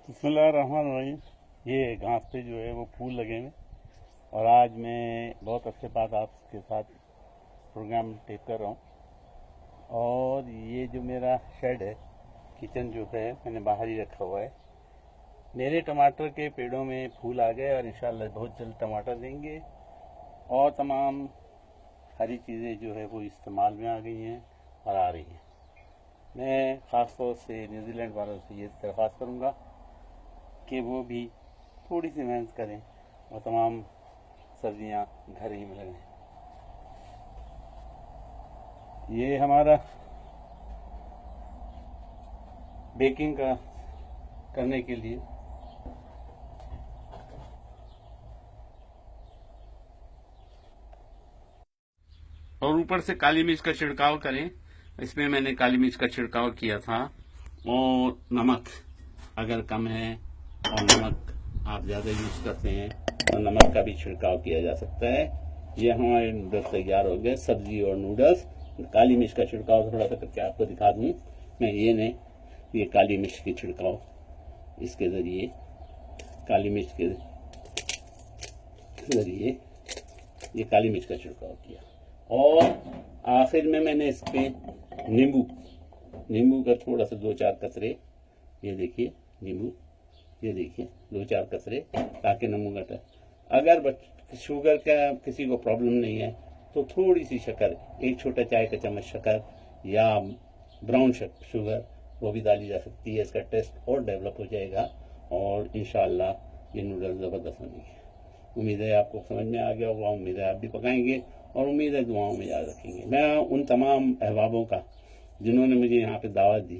بسم اللہ الرحمن الرحیم۔ یہ گھاس پہ جو ہے وہ پھول لگے ہوئے، اور آج میں بہت عرصے بعد آپ کے ساتھ پروگرام ٹیپ کر رہا ہوں۔ اور یہ جو میرا شیڈ ہے، کچن جو ہے میں نے باہر ہی رکھا ہوا ہے۔ میرے ٹماٹر کے پیڑوں میں پھول آ گئے اور انشاءاللہ بہت جلد ٹماٹر دیں گے، اور تمام ہری چیزیں جو ہے وہ استعمال میں آ گئی ہیں اور آ رہی ہیں۔ میں خاص طور سے نیوزی لینڈ والوں سے یہ درخواست کروں گا کہ وہ بھی تھوڑی سی محنت کریں اور تمام سبزیاں گھر ہی میں لگائیں۔ یہ ہمارا بیکنگ کا کرنے کے لیے اور اوپر سے کالی مرچ کا چھڑکاؤ کریں۔ اس میں نے کالی مرچ کا چھڑکاؤ کیا تھا، اور نمک اگر کم ہے اور نمک آپ زیادہ یوز کرتے ہیں تو نمک کا بھی چھڑکاؤ کیا جا سکتا ہے۔ یہ ہمارے نوڈلس تیار ہو گئے، سبزی اور نوڈلس۔ کالی مرچ کا چھڑکاؤ تھوڑا سا کر کے آپ کو دکھا دوں میں، یہ کالی مرچ کی چھڑکاؤ، اس کے ذریعے کالی مرچ کے ذریعے یہ کالی مرچ کا چھڑکاؤ کیا، اور آخر میں نے اس پہ نیمبو کا تھوڑا سا 2-4 قطرے، یہ دیکھیے نیمبو، یہ دیکھیے 2-4 قطرے، تاکہ نمو گٹا۔ اگر شوگر کا کسی کو پرابلم نہیں ہے تو تھوڑی سی شکر، 1 چھوٹا چائے کا چمچ شکر یا براؤن شوگر وہ بھی ڈالی جا سکتی ہے۔ اس کا ٹیسٹ اور ڈیولپ ہو جائے گا، اور انشاءاللہ یہ نوڈل زبردست بنے گی۔ امید ہے آپ کو سمجھ میں آ گیا ہوگا، امید ہے آپ بھی پکائیں گے، اور امید ہے دعاؤں میں یاد رکھیں گے۔ میں ان تمام احبابوں کا جنہوں نے مجھے یہاں پہ دعوت دی،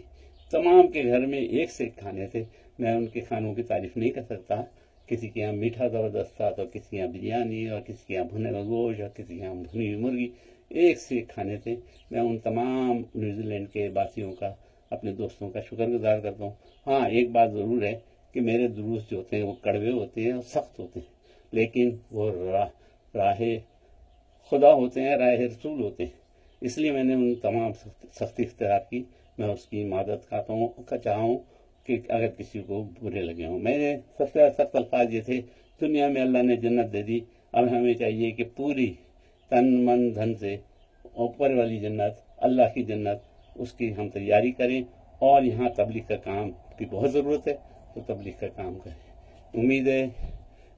تمام کے گھر میں ایک سے ایک کھانے تھے، میں ان کے کھانوں کی تعریف نہیں کر سکتا۔ کسی کے یہاں میٹھا زبردست تھا، تو کسی کے یہاں بریانی، اور کسی کے یہاں بھنے ہوئے گوشت، اور کسی کے یہاں بھنی ہوئی مرغی، ایک سے ایک کھانے تھے۔ میں ان تمام نیوزی لینڈ کے باسیوں کا، اپنے دوستوں کا شکر گزار کرتا ہوں۔ ہاں، ایک بات ضرور ہے کہ میرے دروس جو ہوتے ہیں وہ کڑوے ہوتے ہیں اور سخت ہوتے ہیں، لیکن وہ راہ خدا ہوتے ہیں، راہ رسول ہوتے ہیں، اس لیے میں نے ان تمام سختی اختیار کی۔ میں اس کی مدد چاہتا ہوں کہ اگر کسی کو برے لگے ہوں۔ میں نے سب سے سخت الفاظ یہ تھے، دنیا میں اللہ نے جنت دے دی، اب ہمیں چاہیے کہ پوری تن من دھن سے اوپر والی جنت، اللہ کی جنت، اس کی ہم تیاری کریں، اور یہاں تبلیغ کا کام کی بہت ضرورت ہے، تو تبلیغ کا کام کریں۔ امید ہے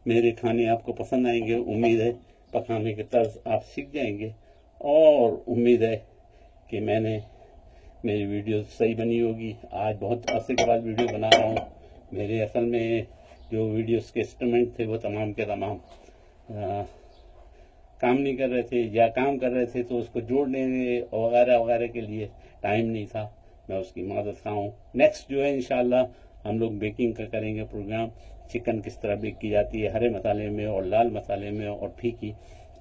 میرے کھانے آپ کو پسند آئیں گے، امید ہے پکانے کے طرز آپ سیکھ جائیں گے، اور امید ہے کہ میری ویڈیو صحیح بنی ہوگی۔ آج بہت عرصے کے بعد ویڈیو بنا رہا ہوں۔ میرے اصل میں جو ویڈیوز کے انسٹرومنٹ تھے وہ تمام کے تمام کام نہیں کر رہے تھے، یا کام کر رہے تھے تو اس کو جوڑنے وغیرہ وغیرہ کے لیے ٹائم نہیں تھا۔ میں اس کی معذرت خواہ ہوں۔ نیکسٹ جو ہے انشاءاللہ ہم لوگ بیکنگ کا کریں گے پروگرام، چکن کس طرح بیک کی جاتی ہے ہرے مسالے میں اور لال مسالے میں اور پھیکی،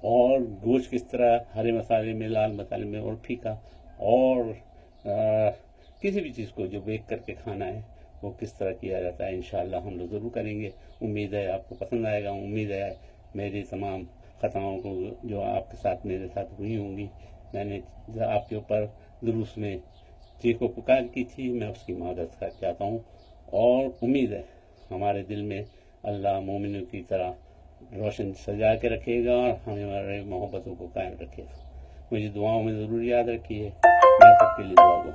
اور گوشت کس طرح ہرے مسالے میں، لال مسالے میں اور پھیکا، اور کسی بھی چیز کو جو بیک کر کے کھانا ہے وہ کس طرح کیا جاتا ہے، انشاءاللہ ہم لوگ ضرور کریں گے۔ امید ہے آپ کو پسند آئے گا، امید ہے میری تمام خطاؤں کو جو آپ کے ساتھ میرے ساتھ ہوئی ہوں گی، میں نے آپ کے اوپر دروس میں چیخ و پکار کی تھی، میں اس کی معذرت چاہتا ہوں، اور امید ہے ہمارے دل میں اللہ مومنوں کی طرح روشن سجا کے رکھے گا، اور ہمارے محبتوں کو قائم رکھے گا۔ مجھے دعاؤں میں ضرور یاد رکھیے، میں سب کے لیے دعا دوں۔